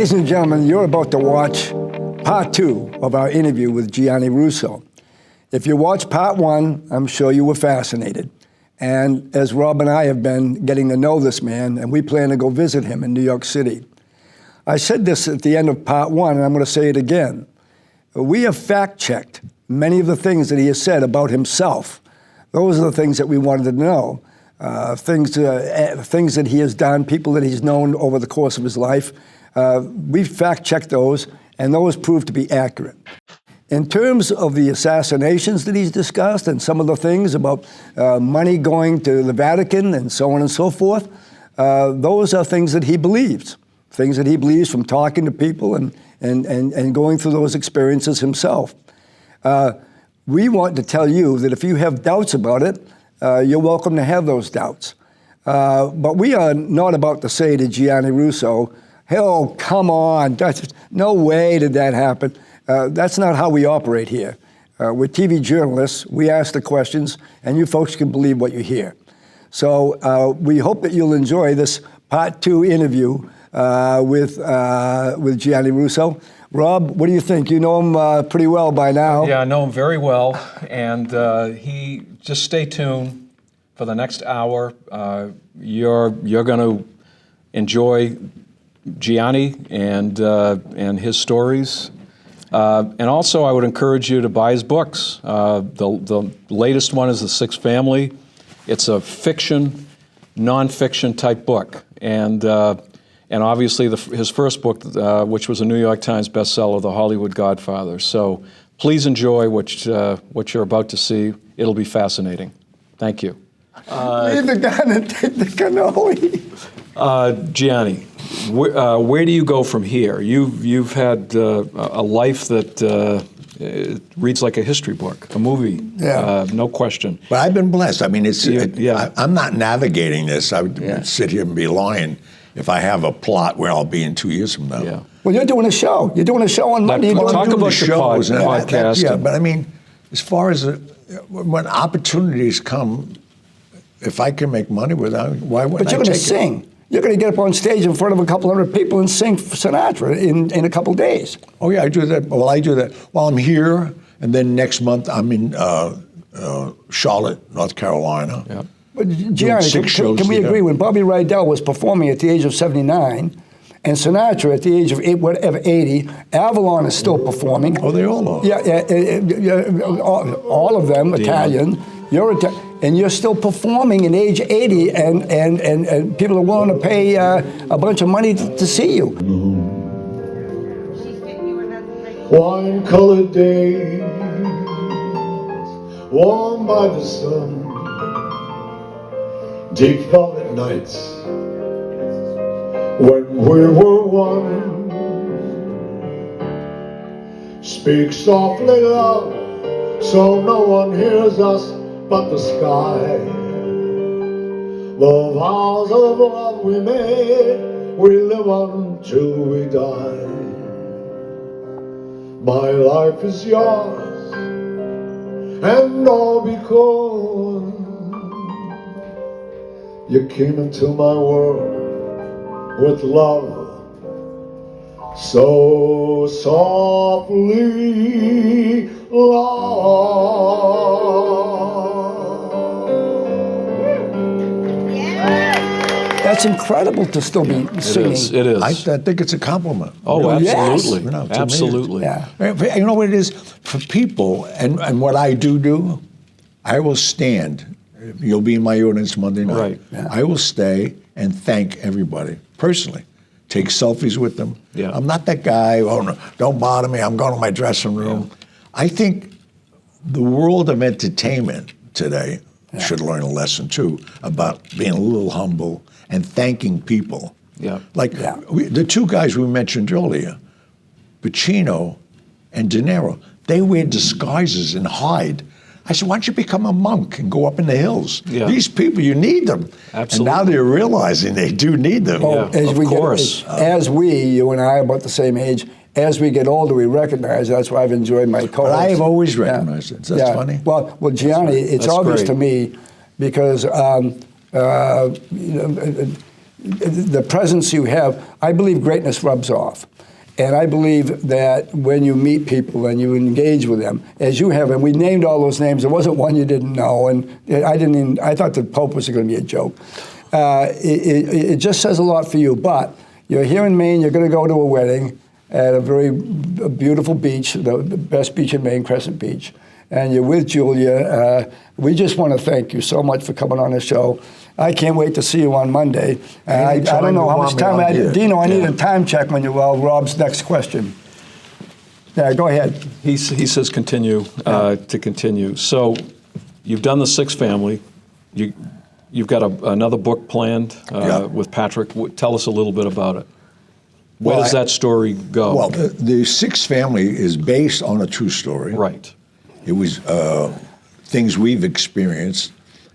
Ladies and gentlemen, you're about to watch part 2 of our interview with Gianni Russo. If you watched part 1, I'm sure you were fascinated. And as Rob and I have been getting to know this man, and we plan to go visit him in New York City. I said this at the end of part 1, and I'm going to say it again. We have fact-checked many of the things that he has said about himself. Those are the things that we wanted to know. Things that he has done, people that he's known over the course of his life. We fact-checked those, and those proved to be accurate. In terms of the assassinations that he's discussed and some of the things about money going to the Vatican and so on and so forth, those are things that he believes. Things that he believes from talking to people and going through those experiences himself. We want to tell you that if you have doubts about it, you're welcome to have those doubts. But we are not about to say to Gianni Russo, "Oh, come on, no way did that happen." That's not how we operate here. We're TV journalists. We ask the questions, and you folks can believe what you hear. So we hope that you'll enjoy this part 2 interview with Gianni Russo. Rob, what do you think? You know him pretty well by now. Yeah, I know him very well, and just stay tuned for the next hour. You're going to enjoy Gianni and his stories, and also I would encourage you to buy his books. The latest one is The Sixth Family. It's a fiction, non-fiction type book, and obviously his first book, which was a New York Times bestseller, The Hollywood Godfather. So please enjoy what you're about to see. It'll be fascinating. Thank you. Leave the gun and take the cannoli. Gianni, where do you go from here? You've had a life that it reads like a history book, a movie. Yeah. No question. But I've been blessed. I mean, I'm not navigating this. I would sit here and be lying if I have a plot where I'll be in 2 years from now. Yeah. Well, you're doing a show. You're doing a show on Monday. Talk about your podcast. Yeah, but I mean, as far as when opportunities come, if I can make money with that, why wouldn't I take it? But you're going to sing. You're going to get up on stage in front of a couple hundred people and sing Sinatra in a couple days. Oh, yeah, I do that. Well, I do that while I'm here, and then next month I'm in Charlotte, North Carolina. Yeah. But Gianni, can we agree, when Bobby Rydell was performing at the age of 79, and Sinatra at the age of 80, Avalon is still performing. Oh, they all are. Yeah, all of them, Italian. And you're still performing at age 80, and people are willing to pay a bunch of money to see you. Wine-colored days, warmed by the sun, deep violet nights, when we were one. Speak softly, love, so no one hears us but the sky. The vows of love we made, we live on till we die. My life is yours, and all because you came into my world with love so softly, love. That's incredible to still be singing. It is. I think it's a compliment. Oh, absolutely. Yes. You know, Absolutely. Yeah. You know what it is? For people, and what I do, I will stand. You'll be in my audience Monday night. Right. Yeah. I will stay and thank everybody, personally. Take selfies with them. Yeah. I'm not that guy, oh, no, don't bother me, I'm going to my dressing room. Yeah. I think the world of entertainment today should learn a lesson, too, about being a little humble and thanking people. Yeah. Like the two guys we mentioned earlier, Pacino and De Niro, they wear disguises and hide. I said, why don't you become a monk and go up in the hills? Yeah. These people, you need them. Absolutely. And now they're realizing they do need them. Oh, Yeah, of course. As you and I are about the same age, as we get older, we recognize. That's why I've enjoyed my co-host. But I have always recognized it. That's funny. Well, Gianni, it's That's obvious great. to me because the presence you have, I believe greatness rubs off. And I believe that when you meet people and you engage with them, as you have, and we named all those names, there wasn't one you didn't know, and I thought the Pope was going to be a joke. It just says a lot for you, but you're here in Maine, you're going to go to a wedding at a very beautiful beach, the best beach in Maine, Crescent Beach, and you're with Julia. We just want to thank you so much for coming on the show. I can't wait to see you on Monday. I don't know how much time Dino, I need a time check when Rob's next question. Yeah, go ahead. He says continue, to continue. So you've done the Six Family. You've got another book planned with Patrick. Tell us a little bit about it. Where does that story go? Well, the Six Family is based on a true story. Right. It was things we've experienced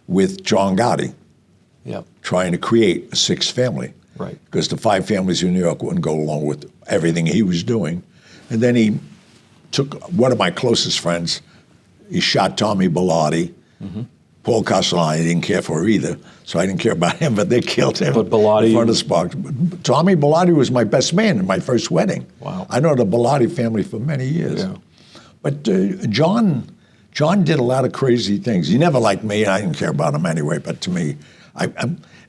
with John Gotti. Yeah. Trying to create a Six Family. Right. Because the five families in New York wouldn't go along with everything he was doing. And then he took one of my closest friends, he shot Tommy Baldacci. Mm-hmm. Paul Castellani didn't care for either, so I didn't care about him, but they killed him. But Baldacci... in front of Sparks. Tommy Baldacci was my best man in my first wedding. Wow. I know the Baldacci family for many years. Yeah. But John did a lot of crazy things. He never liked me, and I didn't care about him anyway, but to me,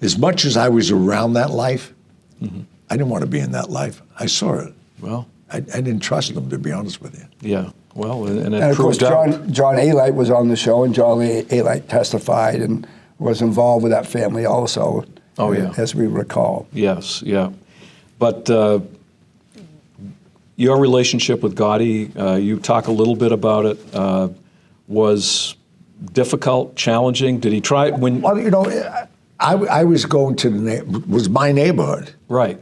as much as I was around that life, mm-hmm. I didn't want to be in that life. I saw it. Well, I didn't trust him, to be honest with you. Yeah. Well, and of course, John Alite was on the show, and John Alite testified and was involved with that family also. Oh, yeah. As we recall. Yes. Yeah. But your relationship with Gotti, you talk a little bit about it. Was difficult, challenging? Did he try when? Well, I was going to was my neighborhood. Right.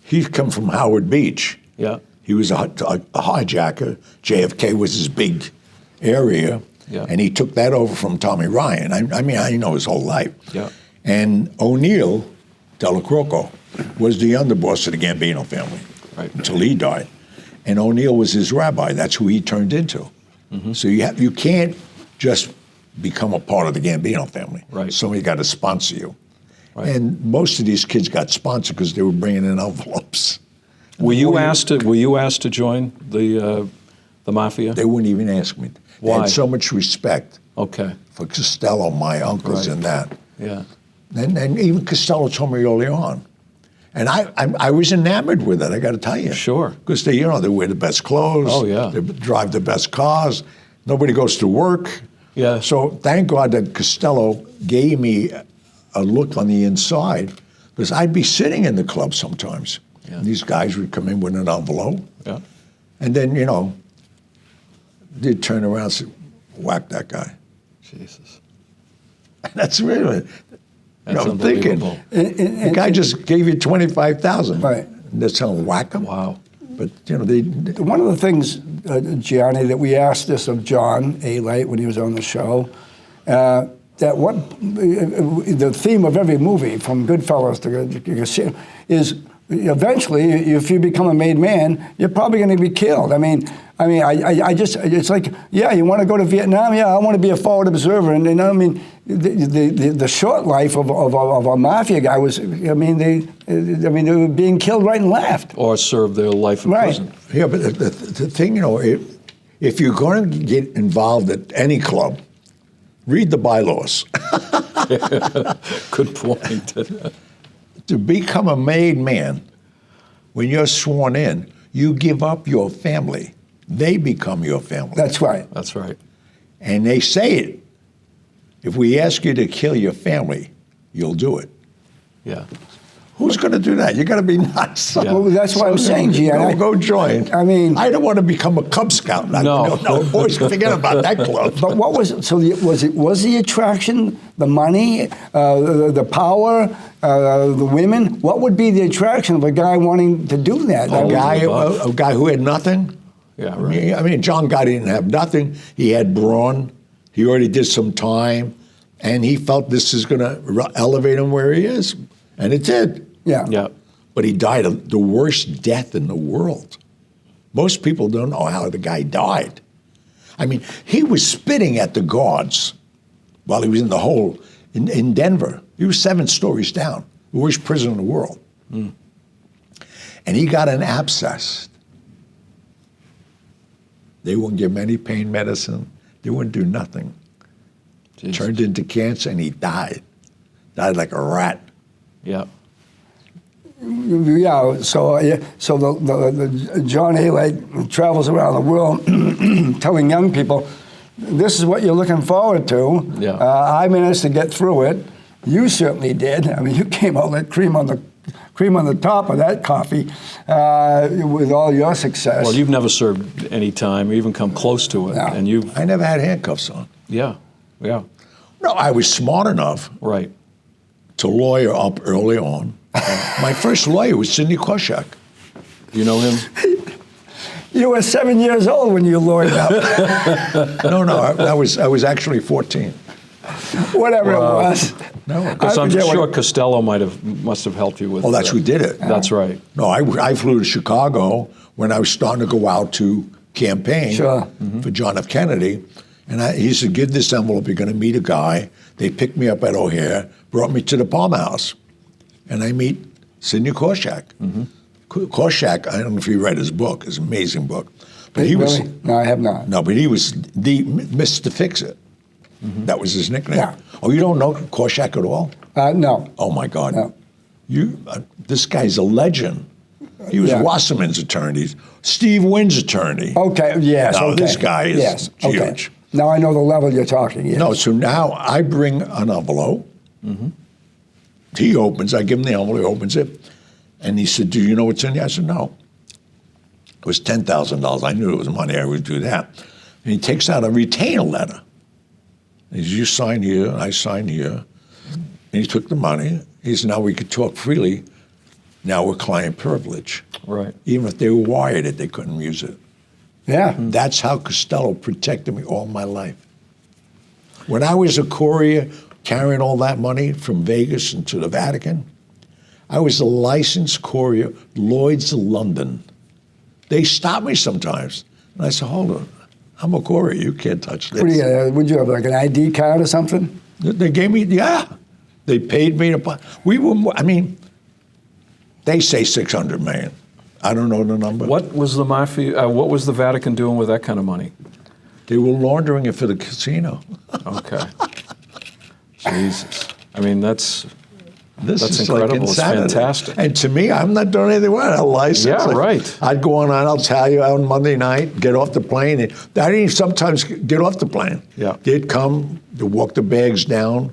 He'd come from Howard Beach. Yeah. He was a hijacker. JFK was his big area. Yeah. And he took that over from Tommy Ryan. I mean, I know his whole life. Yeah. And O'Neill Della Croce was the underboss of the Gambino family. Right. Until he died. And O'Neill was his rabbi. That's who he turned into. Mm-hmm. So you can't just become a part of the Gambino family. Right. Somebody got to sponsor you. Right. And most of these kids got sponsored because they were bringing in envelopes. Were you asked to join the mafia? They wouldn't even ask me. They Why? had so much respect Okay. for Costello, my uncles, Right. and that. Yeah. And even Costello told me early on. And I was enamored with it, I got to tell you. Sure. Because they wear the best clothes. Oh, yeah. They drive the best cars. Nobody goes to work. Yeah. So thank God that Costello gave me a look on the inside, because I'd be sitting in the club sometimes. Yeah. And these guys would come in with an envelope. Yeah. And then, they'd turn around and say, whack that guy. Jesus. That's really, That's I'm thinking, unbelievable. the guy just gave you $25,000. Right. And they're telling him, whack him. Wow. But, they One of the things, Gianni, that we asked this of John Alite when he was on the show, that the theme of every movie, from Goodfellas to is eventually, if you become a made man, you're probably going to be killed. I just, it's like, yeah, you want to go to Vietnam? Yeah, I want to be a forward observer. And the short life of a mafia guy was, they were being killed right and left. Or serve their life in prison. Yeah, but the thing, if you're going to get involved at any club, read the bylaws. Good point. To become a made man, when you're sworn in, you give up your family. They become your family. That's right. That's right. And they say it. If we ask you to kill your family, you'll do it. Yeah. Who's going to do that? You got to be nuts. Yeah. Well, that's what I'm saying, Gianni. Go join. I don't want to become a Cub Scout. No. No, boys, forget about that club. But what was was the attraction the money, the power, the women? What would be the attraction of a guy wanting to do that? A guy who had nothing. Yeah, right. I mean, John Gotti didn't have nothing. He had brawn. He already did some time, and he felt this is going to elevate him where he is, and it did. Yeah. Yeah. But he died of the worst death in the world. Most people don't know how the guy died. I mean, he was spitting at the guards while he was in the hole in Denver. He was 7 stories down. the worst prison in the world. And he got an abscess. They wouldn't give him any pain medicine. They wouldn't do nothing. Jesus. Turned into cancer, and he died. Died like a rat. Yeah. Yeah, so the John Haley travels around the world telling young people, this is what you're looking forward to. Yeah. I managed to get through it. You certainly did. I mean, you came out like cream on the top of that coffee with all your success. Well, you've never served any time or even come close to it. No. And you've, I never had handcuffs on. yeah. No, I was smart enough Right. to lawyer up early on. My first lawyer was Sidney Korshak. You know him? You were 7 years old when you lawyered up. No, I was actually 14. Whatever it was. No, Because I'm forget what- sure Costello must have helped you with well, that's who did it. That's right. No, I flew to Chicago when I was starting to go out to campaign Sure. for John F. Kennedy. And he said, give this envelope, you're going to meet a guy. They picked me up at O'Hare, brought me to the Palm House. And I meet Sidney Korshak. Korshak, I don't know if you read his book, his amazing book. But he was, Really? No, I have not. no, but he was the Mr. Fix-It. That was his nickname. Yeah. Oh, you don't know Korshak at all? No. Oh my God! No. This guy's a legend. He was Yeah. Wasserman's attorney, Steve Wynn's attorney. Okay, yes, No, okay. this guy is yes, huge. Okay. Now I know the level you're talking, yes. No, so now I bring an envelope. He opens. I give him the envelope. He opens it, and he said, "Do you know what's in here?" I said, "No." It was $10,000. I knew it was money. I would do that. And he takes out a retainer letter. He says, "You sign here, I sign here." And he took the money. He said, "Now we could talk freely. Now we're client privilege." Right. Even if they wired it, they couldn't use it. Yeah. That's how Costello protected me all my life. When I was a courier carrying all that money from Vegas into the Vatican, I was a licensed courier, Lloyd's of London. They stopped me sometimes. And I said, hold on, I'm a courier, you can't touch this. What do you, would you have, like an ID card or something? They gave me, yeah. They paid me to, they say 600 million. I don't know the number. What was the mafia? What was the Vatican doing with that kind of money? They were laundering it for the casino. Okay. Jesus. I mean, that's This That's is incredible. like It's insanity. fantastic. And to me, I'm not doing anything wrong. A license. Yeah, right. I'd go on, I'll tell you, on Monday night, get off the plane. And I didn't even sometimes get off the plane. Yeah. They'd come, they'd walk the bags down.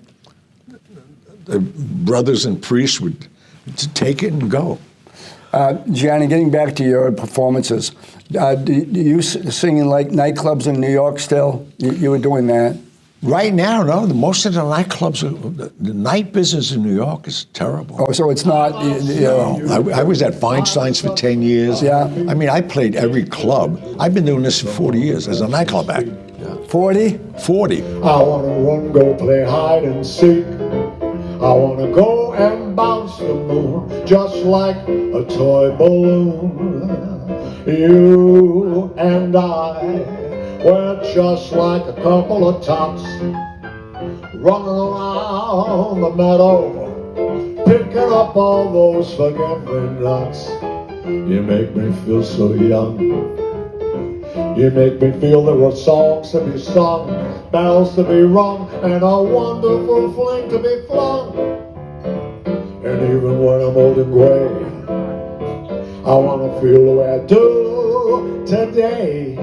The brothers and priests would take it and go. Gianni, getting back to your performances, do you sing in like nightclubs in New York still? You were doing that? Right now, no. Most of the nightclubs, the night business in New York is terrible. Oh, so it's not, you know. I was at Feinstein's for 10 years. Yeah. I mean, I played every club. I've been doing this for 40 years as a nightclub act. 40? 40. I wanna run, go play hide and seek. I wanna go and bounce the moon just like a toy balloon. You and I, we're just like a couple of tots running around the meadow, picking up all those forget-me-nots. You make me feel so young. You make me feel there were songs to be sung, bells to be rung, and a wonderful fling to be flung. And even when I'm old and gray, I want to feel the way I do today.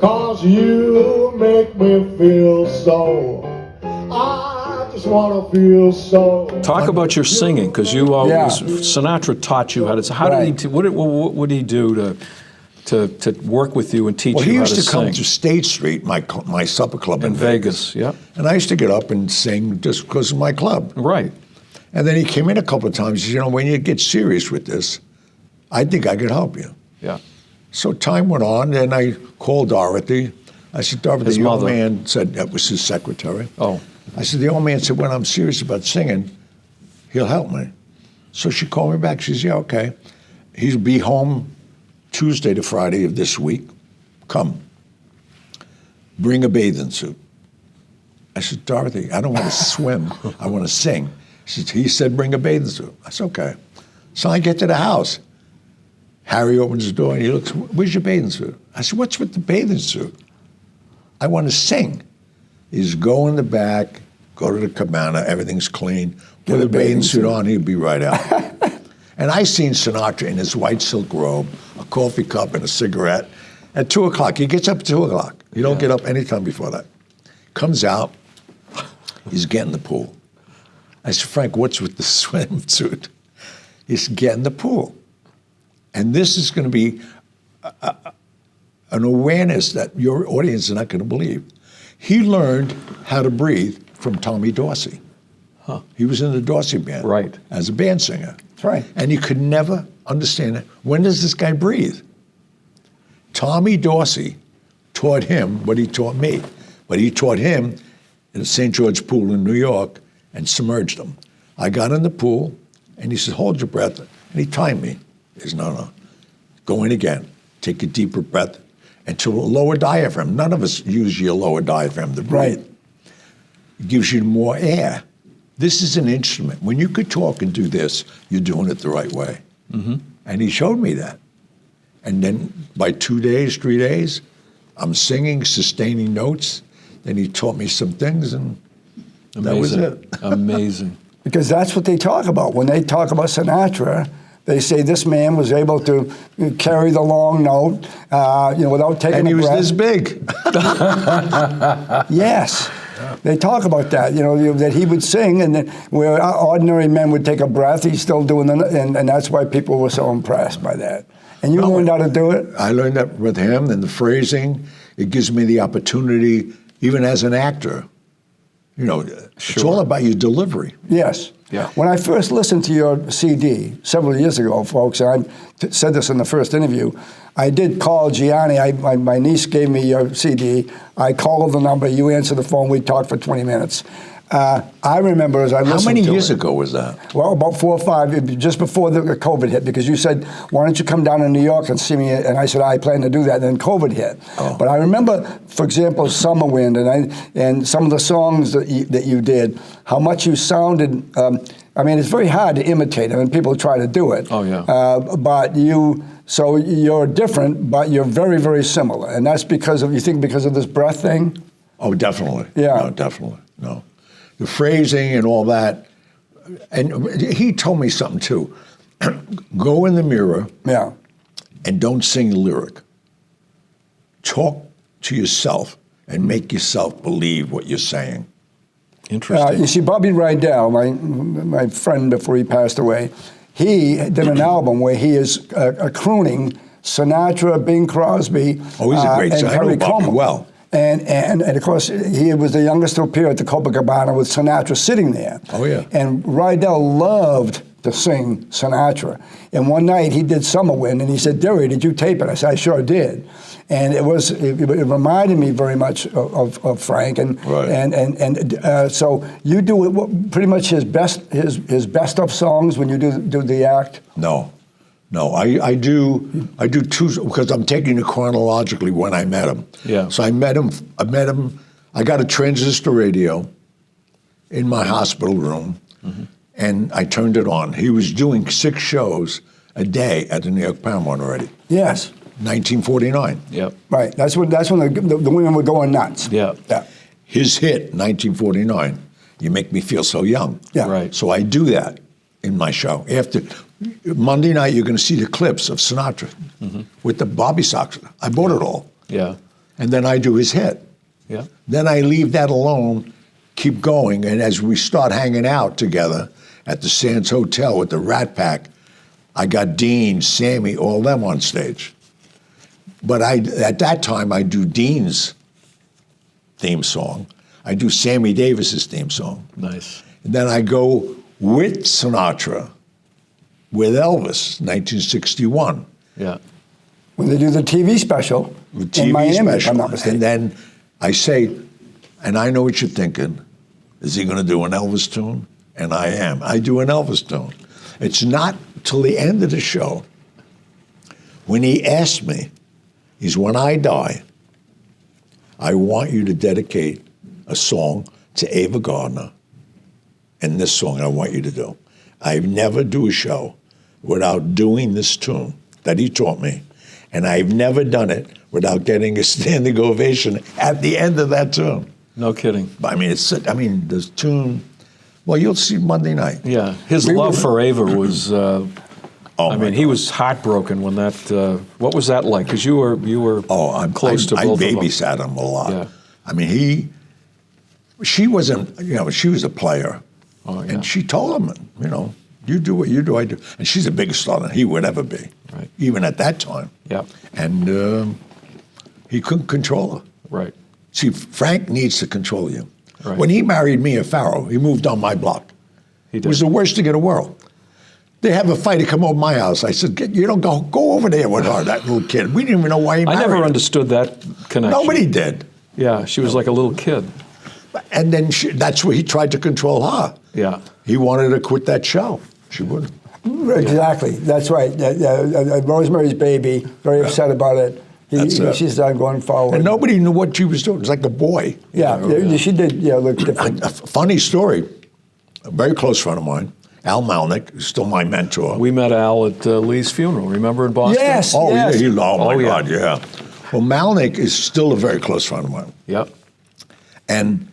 'Cause you make me feel so, I just want to feel so. Talk about your singing, because you always, Yeah. Sinatra taught you how to. How Right. did he? What would he do to work with you and teach Well, you he how used to to come sing? to State Street, my supper club In Vegas, yeah. And I used to get up and sing just because of my club. Right. And then he came in a couple of times. He said, you know, when you get serious with this, I think I could help you. Yeah. So time went on, and I called Dorothy. I said, Dorothy, His the old mother. man said, that was his secretary. Oh. I said, the old man said, when I'm serious about singing, he'll help me. So she called me back. She said, yeah, okay. He'll be home Tuesday to Friday of this week. Come. Bring a bathing suit. I said, Dorothy, I don't want to swim. I want to sing. He said, bring a bathing suit. I said, okay. So I get to the house. Harry opens the door and he looks, where's your bathing suit? I said, what's with the bathing suit? I want to sing. He's go in the back, go to the cabana, everything's clean. Put a bathing suit on, he'll be right out. And I seen Sinatra in his white silk robe, a coffee cup and a cigarette at 2 o'clock. He gets up at 2 o'clock. You don't get up any time before that. Comes out, he's getting the pool. I said, Frank, what's with the swimsuit? He's getting the pool. And this is going to be an awareness that your audience is not going to believe. He learned how to breathe from Tommy Dorsey. Huh. He was in the Dorsey band as a band singer. That's right. And you could never understand it. When does this guy breathe? Tommy Dorsey taught him what he taught me. But he taught him in the St. George pool in New York and submerged him. I got in the pool and he said, hold your breath. And he timed me. He said, no. Go in again. Take a deeper breath into a lower diaphragm. None of us use your lower diaphragm to breathe. Right. It gives you more air. This is an instrument. When you could talk and do this, you're doing it the right way. Mm-hmm. And he showed me that. And then by 2 days, 3 days, I'm singing, sustaining notes. Then he taught me some things, and that was it. Amazing. Because that's what they talk about. When they talk about Sinatra, they say this man was able to carry the long note, without taking a breath. And he was this big. Yes. They talk about that, that he would sing, and then where ordinary men would take a breath, he's still doing it, and that's why people were so impressed by that. And you learned how to do it? I learned that with him, and the phrasing. It gives me the opportunity, even as an actor. It's all about your delivery. Yes. Yeah. When I first listened to your CD several years ago, folks, and I said this in the first interview, I did call Gianni. My niece gave me your CD. I called the number. You answered the phone. We talked for 20 minutes. I remember as I listened to it. How many years ago was that? Well, about 4 or 5, just before the COVID hit, because you said, why don't you come down to New York and see me? And I said, I plan to do that. And then COVID hit. Oh. But I remember, for example, Summer Wind and some of the songs that you did, how much you sounded. It's very hard to imitate. People try to do it. Oh, yeah. So you're different, but you're very, very similar. And that's because of this breath thing? Oh, definitely. Yeah. No, definitely. No. The phrasing and all that. And he told me something too. Go in the mirror and don't sing the lyric. Talk to yourself and make yourself believe what you're saying. Interesting. You see, Bobby Rydell, my friend before he passed away, he did an album where he is crooning Sinatra, Bing Crosby, oh, he's a great singer. I know Bobby well. And of course, he was the youngest to appear at the Copacabana with Sinatra sitting there. Oh, yeah. And Rydell loved to sing Sinatra. And one night he did Summer Wind, and he said, Derry, did you tape it? I said, I sure did. And it reminded me very much of Frank. And so you do pretty much his best of songs when you do the act? No, I do two, because I'm taking it chronologically when I met him. Yeah. So I met him, I got a transistor radio in my hospital room, and I turned it on. He was doing 6 shows a day at the New York Paramount already. Yes. 1949. Yep. Right, that's when the women were going nuts. Yeah. His hit, 1949, You Make Me Feel So Young. Yeah. Right. So I do that in my show. After Monday night, you're going to see the clips of Sinatra with the Bobby socks. I bought it all. Yeah. And then I do his hit. Yeah. Then I leave that alone, keep going, and as we start hanging out together at the Sands Hotel with the Rat Pack, I got Dean, Sammy, all them on stage. But at that time, I do Dean's theme song. I do Sammy Davis's theme song. Nice. And then I go with Sinatra, with Elvis, 1961. Yeah. When they do the TV special in Miami, if I'm not mistaken. And then I say, and I know what you're thinking, is he going to do an Elvis tune? And I am. I do an Elvis tune. It's not till the end of the show when he asked me, when I die, I want you to dedicate a song to Ava Gardner and this song I want you to do. I never do a show without doing this tune that he taught me, and I've never done it without getting a standing ovation at the end of that tune. No kidding. I mean, this tune. Well, you'll see Monday night. Yeah, his love for Ava was. I mean, he was heartbroken when that. What was that like? Because you were I'm close to both I of them. babysat him a lot. Yeah. I mean, she wasn't. She was a player, Oh, yeah. and she told him, you do what you do, I do. And she's a bigger star than he would ever be, Right. even at that time. Yeah. And he couldn't control her. Right. See, Frank needs to control you. Right. When he married Mia Farrow, he moved on my block. He It did. was the worst thing in the world. They have a fight to come over my house. I said, you don't go over there with her, that little kid. We didn't even know why he married I never her. understood that connection. Nobody did. Yeah, she was like a little kid. And then that's where he tried to control her. Yeah. He wanted to quit that show. She wouldn't. Exactly. That's right. Rosemary's Baby, very upset about it. That's it. She's done going forward. And nobody knew what she was doing. It was like a boy. Yeah, she did look different. A funny story, a very close friend of mine, Al Malnick, who's still my mentor. We met Al at Lee's funeral. Remember in Boston? Yes. Oh, yeah. Oh, my Oh, yeah. God, yeah. Well, Malnick is still a very close friend of mine. Yep. And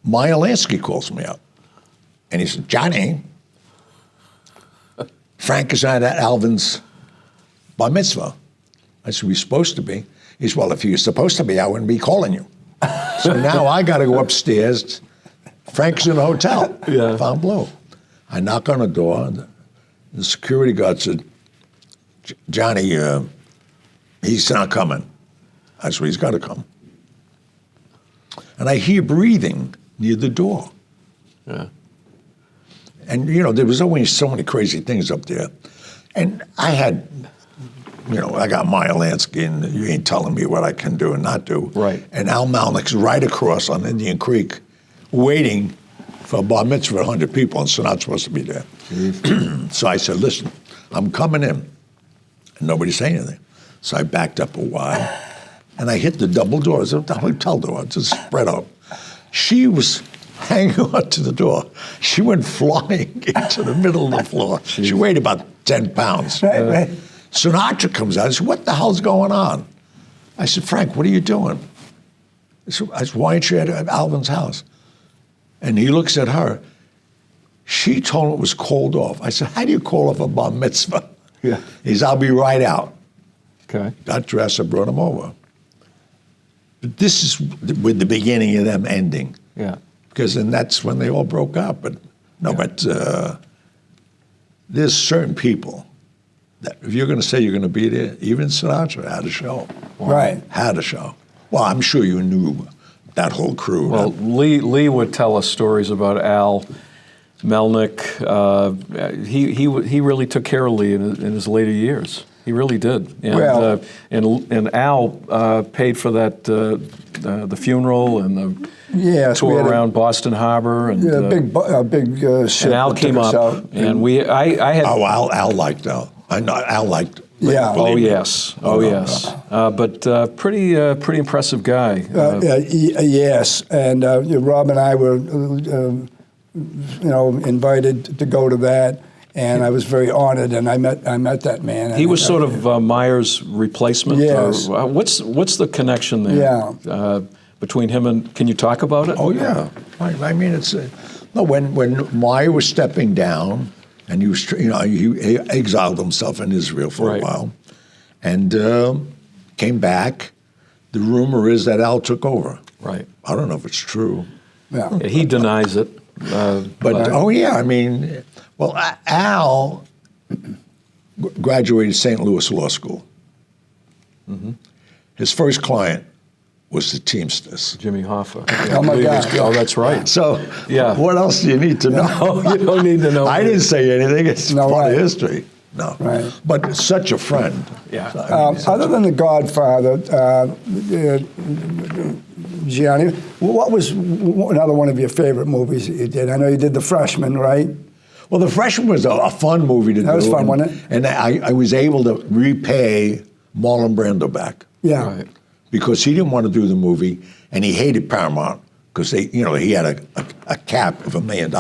Maya Lansky calls me up. And he said, Johnny, Frank is at Alvin's bar mitzvah. I said, we're supposed to be. He said, well, if you're supposed to be, I wouldn't be calling you. So now I got to go upstairs. Frank's in a hotel, Yeah. Fontainebleau. I knock on the door. And the security guard said, Johnny, he's not coming. I said, well, he's got to come. And I hear breathing near the door. Yeah. And, there was always so many crazy things up there. And I had, I got Maya Lansky, and you ain't telling me what I can do and not do. Right. And Al Malnick's right across on Indian Creek waiting for a bar mitzvah of 100 people, and so not supposed to be there. So I said, listen, I'm coming in. And nobody said anything. So I backed up a while, and I hit the double doors, the hotel door, just spread out. She was hanging onto the door. She went flying into the middle of the floor. She weighed about 10 pounds. Right. Sinatra comes out. I said, what the hell's going on? I said, Frank, what are you doing? I said, why aren't you at Alvin's house? And he looks at her. She told him it was called off. I said, how do you call off a bar mitzvah? Yeah. He said, I'll be right out. Okay. Got dressed, I brought him over. But this is with the beginning of them ending. Yeah. Because then that's when they all broke up. But there's certain people that if you're going to say you're going to be there, even Sinatra had a show. Right. Had a show. Well, I'm sure you knew that whole crew. Well, Lee would tell us stories about Al Melnick. He really took care of Lee in his later years. He really did. And, Well- and Al paid for that the funeral and the Yes, we tour had around Boston Harbor and a big ship. and Al that took came us up out. and I had. Oh, Al liked Al. I know Al liked. Yeah. believe Oh me. yes, yes, but pretty impressive guy. Yes, and Rob and I were, invited to go to that, and I was very honored. And I met that man. He was sort of Meyer's replacement. Yes. Or, what's the connection there? Yeah. Between him and, can you talk about it? Oh yeah. I mean, it's no. When Meyer was stepping down, and he was, he exiled himself in Israel for Right. a while, and came back. The rumor is that Al took over. Right. I don't know if it's true. Yeah. Yeah, he denies it. But oh yeah, I mean, well, Al graduated St. Louis Law School. Mm-hmm. His first client was the Teamsters. Jimmy Hoffa. Oh, my God. Oh, that's right. So, Yeah. what else do you need to know? Oh, you don't need to know. I didn't say anything. It's No, part right. of history. No, Right. But such a friend. Yeah. I mean, Other than The Godfather, Gianni, what was another one of your favorite movies that you did? I know you did The Freshman, right? well, The Freshman was a fun movie to do. That was fun, and, wasn't it? And I was able to repay Marlon Brando back Yeah. Right. because he didn't want to do the movie, and he hated Paramount because he had a cap of $1 million.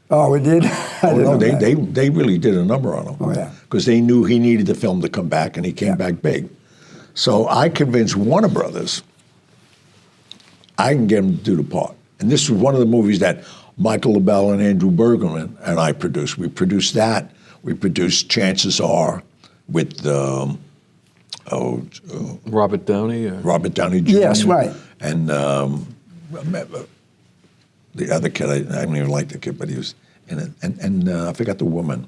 Oh, we did? Oh, no, they really did a number on him. Oh, yeah. Because they knew he needed the film to come back, and he came back big. So I convinced Warner Brothers I can get him to do the part. And this was one of the movies that Michael LaBelle and Andrew Bergman and I produced. We produced that. We produced Chances Are with Robert Downey? Robert Downey Jr. Yes, right. And the other kid, I don't even like the kid, but he was in it. And I forgot the woman.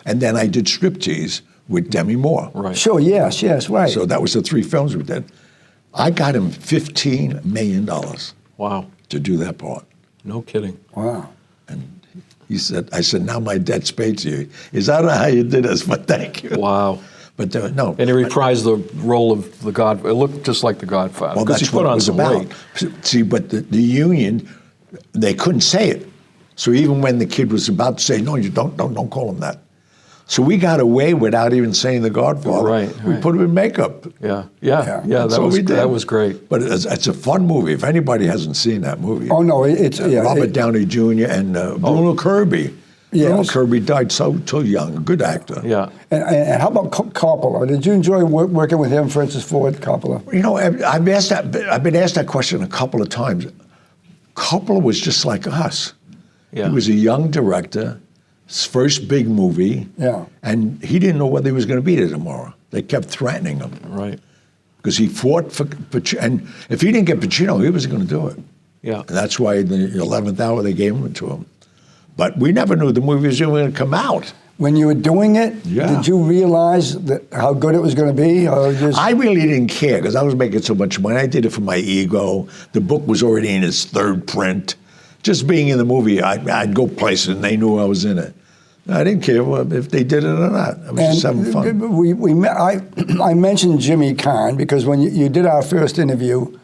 And then I did Striptease with Demi Moore. Right. Sure, yes, right. So that was the 3 films we did. I got him $15 million Wow. to do that part. No kidding. Wow. And I said, now my debt's paid to you. He said, I don't know how you did this, but thank you. Wow. But no. And he reprised the role of the God. It looked just like the Godfather. Well, because that's he put what it on was some about. weight. See, but the union, they couldn't say it. So even when the kid was about to say, no, you don't call him that. So we got away without even saying the Godfather. Right. We put him in makeup. Yeah. That's what we did. That was great. But it's a fun movie. If anybody hasn't seen that movie. Oh, no, it's... Robert Downey Jr. and Bruno Kirby. Yes. Bruno Kirby died so young. A good actor. Yeah. And how about Coppola? Did you enjoy working with him, Francis Ford Coppola? You know, I've been asked that question a couple of times. Coppola was just like us. Yeah. He was a young director, his first big movie, and he didn't know whether he was going to be there tomorrow. They kept threatening him. Right. Because he fought for Pacino, and if he didn't get Pacino, he wasn't going to do it. Yeah. And that's why in the 11th hour they gave it to him. But we never knew the movie was even going to come out. When you were doing it, did you realize how good it was going to be? Or just... I really didn't care because I was making so much money. I did it for my ego. The book was already in its 3rd print. Just being in the movie, I'd go places and they knew I was in it. I didn't care if they did it or not. I was just having fun. I mentioned Jimmy Caan because when you did our first interview,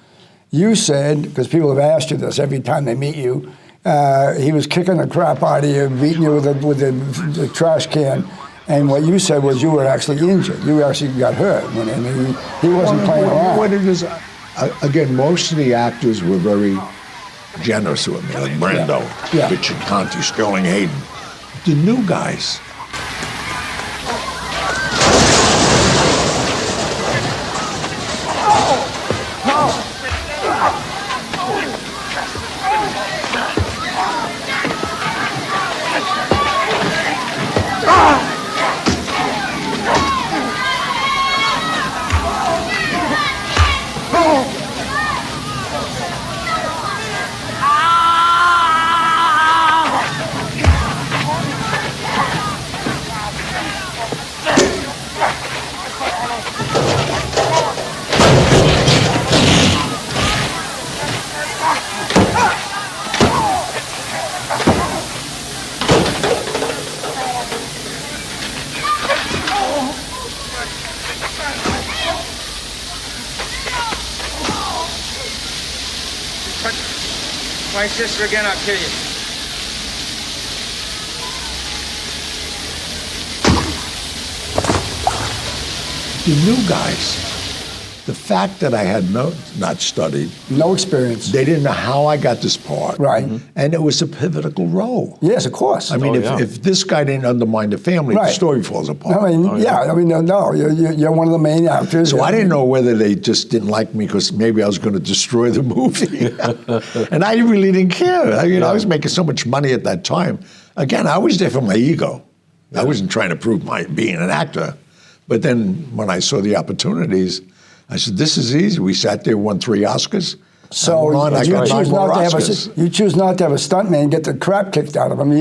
you said, because people have asked you this every time they meet you, he was kicking the crap out of you, beating you with the trash can. And what you said was you were actually injured. You actually got hurt. And he wasn't playing around. What it is, again, most of the actors were very generous with me, like Brando, Richard Conte, Sterling Hayden. The new guys, My sister again, I'll kill you. the new guys, the fact that I had not studied, no experience. they didn't know how I got this part. Right. And it was a pivotal role. Yes, of course. I mean, if this guy didn't undermine the family, the story falls apart. I mean, no, you're one of the main actors. So I didn't know whether they just didn't like me because maybe I was going to destroy the movie. And I really didn't care. I was making so much money at that time. Again, I was there for my ego. I wasn't trying to prove being an actor. But then when I saw the opportunities, I said, this is easy. We sat there, won 3 Oscars. So you choose not to have a stuntman get the crap kicked out of him.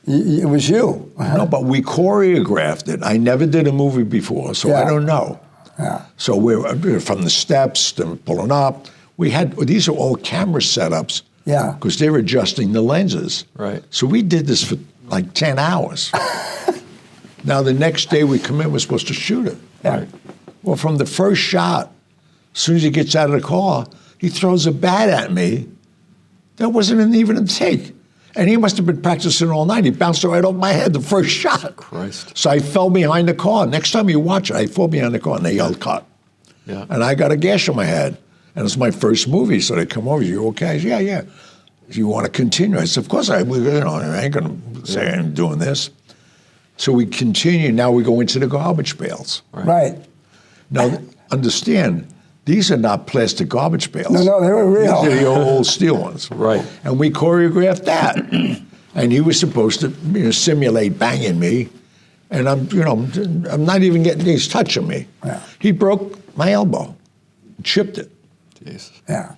It was you. No, but we choreographed it. I never did a movie before, so I don't know. Yeah. So we're from the steps to pulling up. These are all camera setups. Yeah. Because they're adjusting the lenses. Right. So we did this for like 10 hours. Now the next day we come in, we're supposed to shoot it. Yeah. Well, from the first shot, as soon as he gets out of the car, he throws a bat at me. That wasn't even a take. And he must have been practicing all night. He bounced right off my head the first shot. Christ. So I fell behind the car. Next time you watch it, I fall behind the car and they yelled, cut. Yeah. And I got a gash on my head. And it's my first movie, so they come over, you okay? I said, yeah. Do you want to continue? I said, of course I ain't going to say I'm doing this. So we continue. Now we go into the garbage pails. Right. Now, understand, these are not plastic garbage pails. No, they were real. These are the old steel ones. Right. And we choreographed that. And he was supposed to simulate banging me. And I'm not even getting, he's touching me. Yeah. He broke my elbow, chipped it. Jesus. Yeah.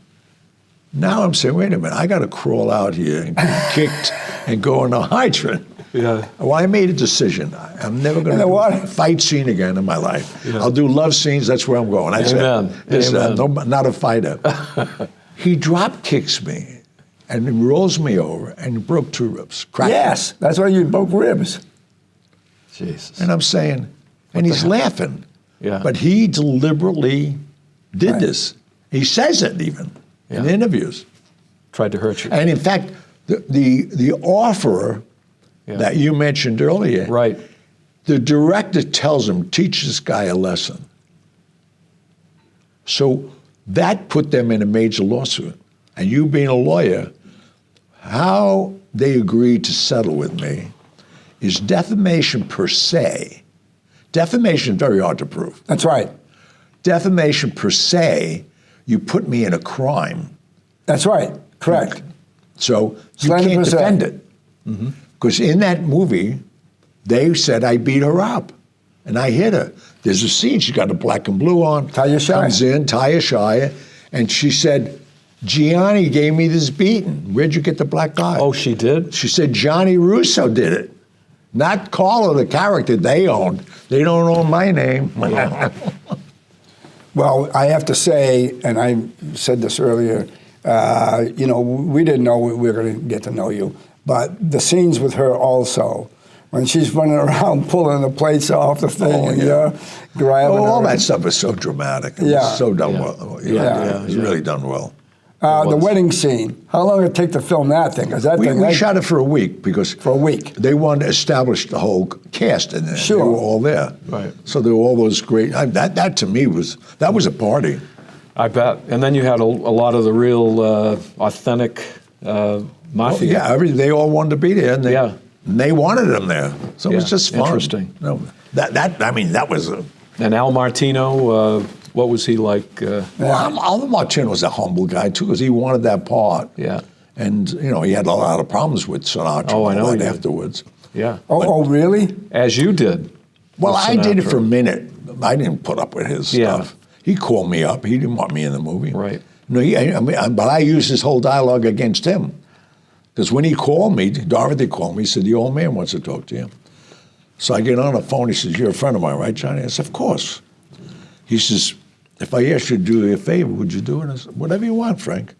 Now I'm saying, wait a minute, I got to crawl out here and get kicked and go in a hydrant. Yeah. Well, I made a decision. I'm never going to do a fight scene again in my life. Yeah. I'll do love scenes. That's where I'm going. That's it. Amen. Not a fighter. He drop kicks me and he rolls me over and broke 2 ribs. Yes, that's why you broke ribs. Jesus. And I'm saying, and he's laughing. Yeah. But he deliberately did this. He says it even in interviews. Tried to hurt you. And in fact, the offerer that you mentioned earlier, right. The director tells him, teach this guy a lesson. So that put them in a major lawsuit. And you being a lawyer, how they agreed to settle with me is defamation per se. Defamation is very hard to prove. That's right. Defamation per se, you put me in a crime. That's right. Correct. So you can't defend it. Because in that movie, they said I beat her up. And I hit her. There's a scene, she's got a black and blue on. Talia Shire. Comes in, Talia Shire, and she said, Gianni gave me this beating. Where'd you get the black eye? Oh, she did? She said Gianni Russo did it. Not Carlo, the character they owned. They don't own my name. Well, I have to say, and I said this earlier, we didn't know we were going to get to know you, but the scenes with her also, when she's running around pulling the plates off the thing and you're grabbing her. All that stuff is so dramatic. It was so done well. It's really done well. The wedding scene, how long did it take to film that thing? We shot it for a week because for a week they wanted to establish the whole cast in there. Sure. They were all there. Right. So there were all those great, that to me was a party. I bet. And then you had a lot of the real authentic mafia. They all wanted to be there. And they wanted them there. So it was just fun. Interesting. No, that was a... And Al Martino, what was he like? Al Martino was a humble guy, too, because he wanted that part. Yeah. And, he had a lot of problems with Sinatra I know afterwards. Yeah. Oh, really? As you did. Well, I did it for a minute. I didn't put up with his stuff. He called me up. He didn't want me in the movie. Right. No, but I used his whole dialogue against him. Because when he called me, Dorothy called me, he said, the old man wants to talk to you. So I get on the phone, he says, you're a friend of mine, right, Johnny? I said, of course. He says, if I asked you to do you a favor, would you do it? I said, whatever you want, Frank.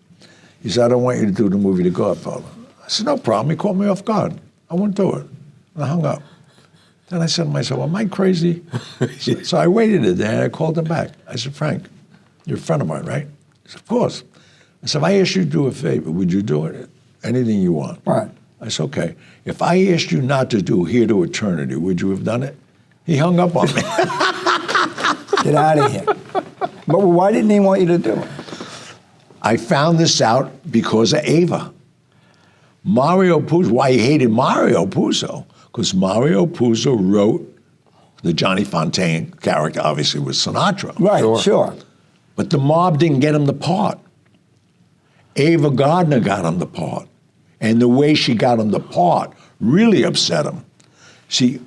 He said, I don't want you to do the movie The Godfather. I said, no problem. He caught me off guard. I wouldn't do it. And I hung up. Then I said to myself, am I crazy? So I waited a day and I called him back. I said, Frank, you're a friend of mine, right? He said, of course. I said, if I asked you to do a favor, would you do it? Anything you want. Right. I said, okay. If I asked you not to do Here to Eternity, would you have done it? He hung up on me. Get out of here. But why didn't he want you to do it? I found this out because of Ava. Mario Puzo, why he hated Mario Puzo, because Mario Puzo wrote the Johnny Fontaine character, obviously, with Sinatra. Right, sure. But the mob didn't get him the part. Ava Gardner got him the part. And the way she got him the part really upset him. See,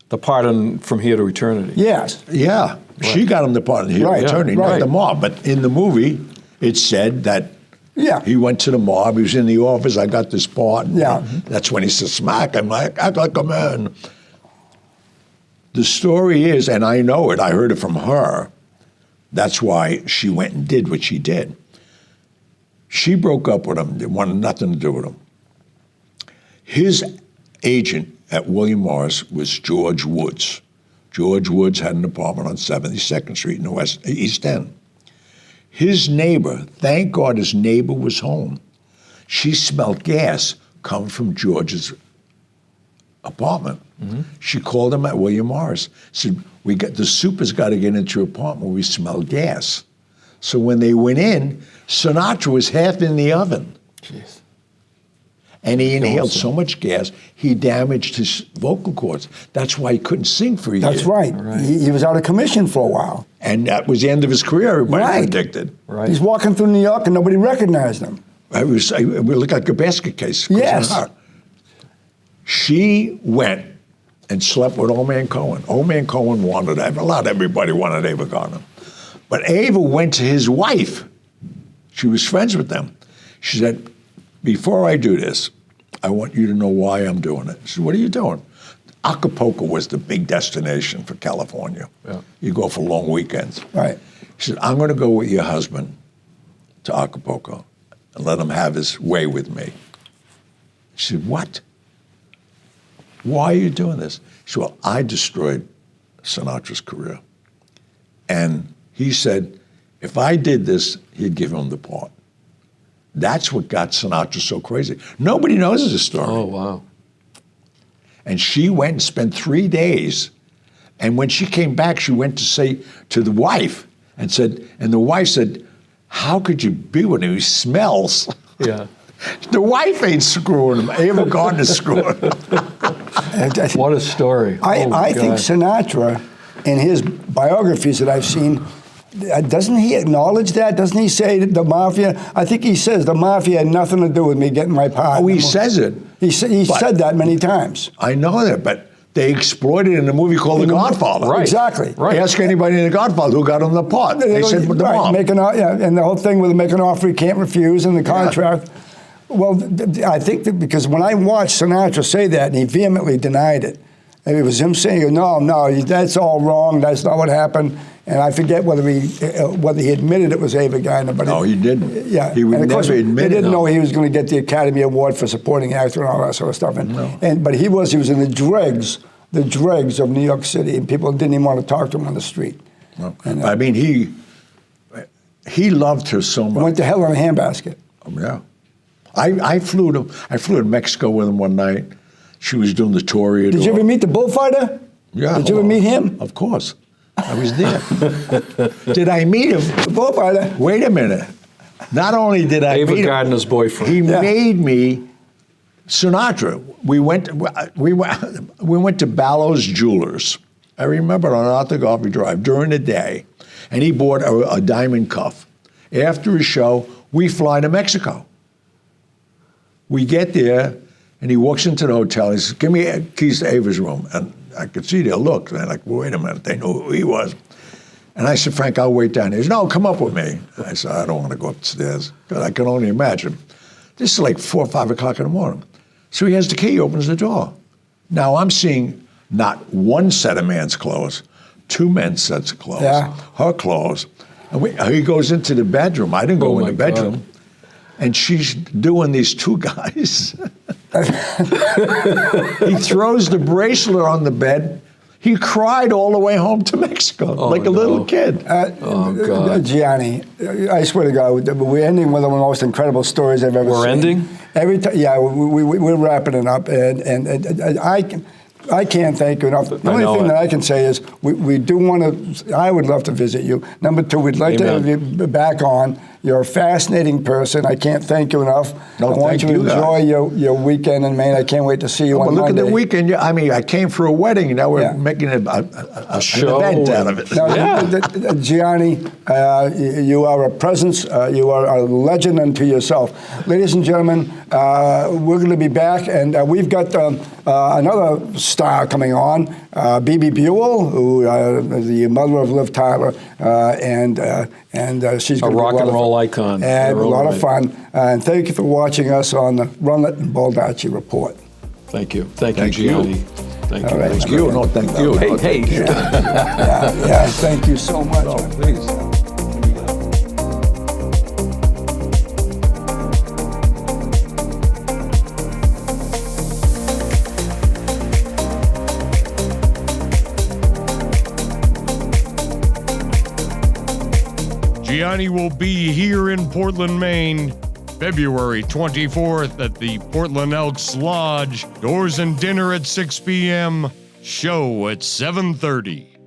the part in From Here to Eternity. Yes. Yeah. Right. She got him the part in Here to Eternity, not the mob. But in the movie, it said that he went to the mob, he was in the office, I got this part. Yeah. That's when he said, smack him, like, act like a man. The story is, and I know it, I heard it from her, that's why she went and did what she did. She broke up with him, they wanted nothing to do with him. His agent at William Morris was George Woods. George Woods had an apartment on 72nd Street in the East End. His neighbor, thank God his neighbor was home. She smelled gas coming from George's apartment. Mm-hmm. She called him at William Morris. Said, the super's got to get into your apartment. We smell gas. So when they went in, Sinatra was half in the oven. Jeez. And he inhaled so much gas, he damaged his vocal cords. That's why he couldn't sing for a year. That's right. He was out of commission for a while. And that was the end of his career, everybody predicted. Right. He's walking through New York and nobody recognized him. It looked like a basket case. Yes. She went and slept with Old Man Cohen. Old Man Cohen wanted Ava. Not everybody wanted Ava Gardner. But Ava went to his wife. She was friends with them. She said, before I do this, I want you to know why I'm doing it. She said, what are you doing? Acapulco was the big destination for California. Yeah. You go for long weekends. Right. She said, I'm going to go with your husband to Acapulco and let him have his way with me. She said, what? Why are you doing this? She said, well, I destroyed Sinatra's career. And he said, if I did this, he'd give him the part. That's what got Sinatra so crazy. Nobody knows this story. Oh, wow. And she went and spent 3 days. And when she came back, she went to say to the wife and the wife said, how could you be with him? He smells. Yeah. The wife ain't screwing him. Ava Gardner's screwing him. What a story. I think Sinatra, in his biographies that I've seen, doesn't he acknowledge that? Doesn't he say that the mafia? I think he says the mafia had nothing to do with me getting my part. Oh, he says it. He said that many times. I know that, but they exploited it in a movie called The Godfather. Right. Exactly. Right. Ask anybody in The Godfather who got him the part. They said the mom. And the whole thing with make an offer he can't refuse in the contract. Well, I think that because when I watched Sinatra say that, and he vehemently denied it, and it was him saying, no, that's all wrong, that's not what happened. And I forget whether he admitted it was Ava Gardner. But No, he didn't. Yeah. He would and of course, never admit it. They didn't know he was going to get the Academy Award for supporting actor and all that sort of stuff. But he was in the dregs of New York City, and people didn't even want to talk to him on the street. No. And, I mean, he loved her so much. went to hell in a handbasket. Yeah. I flew to Mexico with him one night. She was doing the Toreador. Did you ever meet the bullfighter? Yeah. Did you ever meet him? Of course. I was there. Did I meet him? The bullfighter. Wait a minute. Not only did I Ava meet him, Gardner's boyfriend. he made me Sinatra. We went to Ballo's Jewelers. I remember on Arthur Garvey Drive during the day, and he bought a diamond cuff. After his show, we fly to Mexico. We get there, and he walks into the hotel. He says, give me keys to Ava's room. And I could see their look. They're like, wait a minute. They knew who he was. And I said, Frank, I'll wait down here. He said, no, come up with me. I said, I don't want to go upstairs, because I can only imagine. This is like 4 or 5 o'clock in the morning. So he has the key, opens the door. Now I'm seeing not one set of man's clothes, 2 men's sets of clothes, her clothes. And he goes into the bedroom. I didn't go in the bedroom. God. And she's doing these 2 guys. He throws the bracelet on the bed. He cried all the way home to Mexico, like a little kid. God. Gianni, I swear to God, we're ending one of the most incredible stories I've ever seen. We're ending? Every time, yeah, we're wrapping it up, and I can't thank you enough. The only thing that I can say is we do want to. I would love to visit you. Number 2, we'd like to have you back on. You're a fascinating person. I can't thank you enough. No, I want you to enjoy your weekend in Maine. I can't wait to see you on Monday. Look at the weekend. I mean, I came for a wedding, and now we're making a show, an event out of it. Now, Gianni, you are a presence. You are a legend unto yourself. Ladies and gentlemen, we're going to be back, and we've got another star coming on, B.B. Buell, who is the mother of Liv Tyler, and she's going to be rock and roll icon. And a lot of fun. And thank you for watching us on the Rundlett Baldacci Report. Thank you. Thank you, Gianni. Thank you. Right. Thank you. No, thank you. Hey. Yeah, thank you so much. No, please. Gianni will be here in Portland, Maine, February 24th at the Portland Elks Lodge. Doors and dinner at 6 p.m. Show at 7:30.